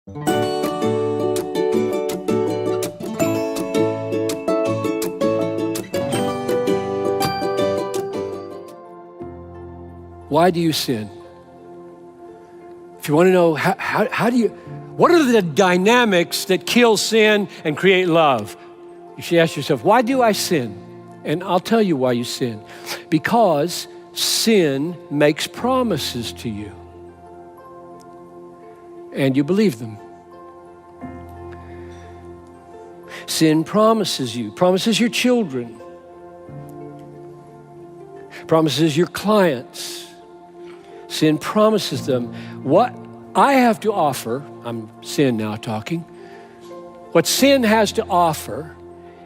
Why do you sin? If you want to know what are the dynamics that kill sin and create love? You should ask yourself, why do I sin? And I'll tell you why you sin. Because sin makes promises to you. And you believe them. Sin promises you, promises your children, promises your clients. Sin promises them what I have to offer. I'm sin now talking. What sin has to offer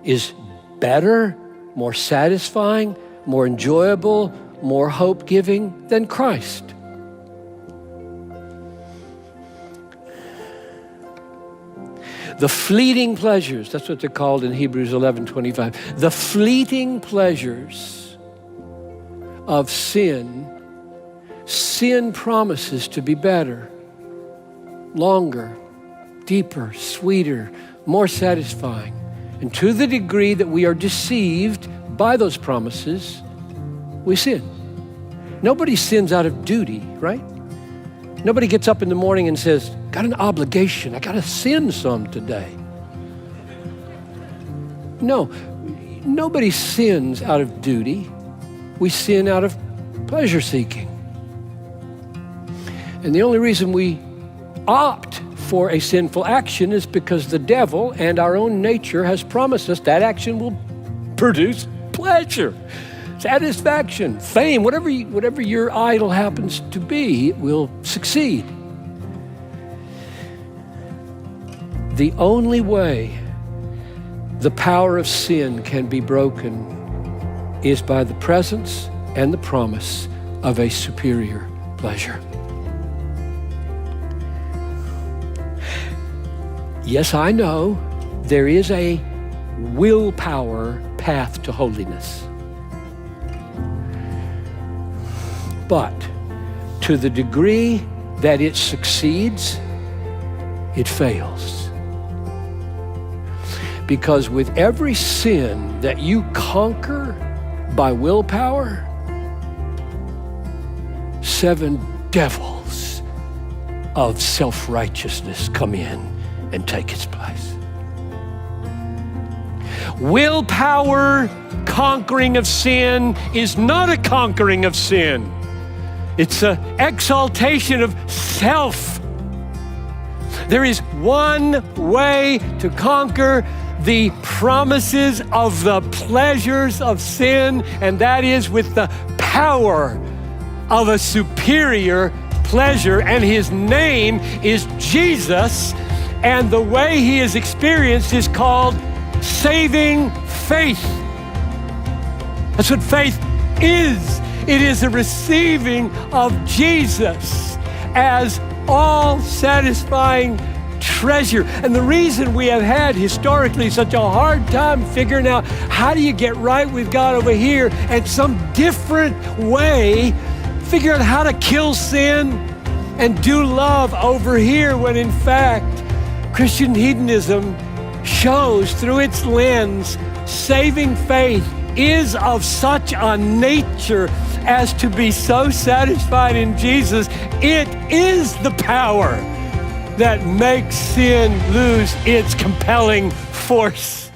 is better, more satisfying, more enjoyable, more hope-giving than Christ. The fleeting pleasures, that's what they're called in Hebrews 11:25. The fleeting pleasures of sin promises to be better, longer, deeper, sweeter, more satisfying. And to the degree that we are deceived by those promises, we sin. Nobody sins out of duty, right? Nobody gets up in the morning and says, got an obligation, I got to sin some today. No, nobody sins out of duty. We sin out of pleasure seeking. And the only reason we opt for a sinful action is because the devil and our own nature has promised us that action will produce pleasure, satisfaction, fame, whatever your idol happens to be, it will succeed. The only way the power of sin can be broken is by the presence and the promise of a superior pleasure. Yes, I know there is a willpower path to holiness. But to the degree that it succeeds, it fails. Because with every sin that you conquer by willpower, 7 devils of self-righteousness come in and take its place. Willpower conquering of sin is not a conquering of sin. It's an exaltation of self. There is one way to conquer the promises of the pleasures of sin, and that is with the power of a superior pleasure, and his name is Jesus, and the way he is experienced is called saving faith. That's what faith is. It is a receiving of Jesus as all-satisfying treasure. And the reason we have had historically such a hard time figuring out how do you get right with God over here and some different way, figure out how to kill sin and do love over here, when in fact, Christian hedonism shows through its lens, saving faith is of such a nature as to be so satisfied in Jesus. It is the power that makes sin lose its compelling force.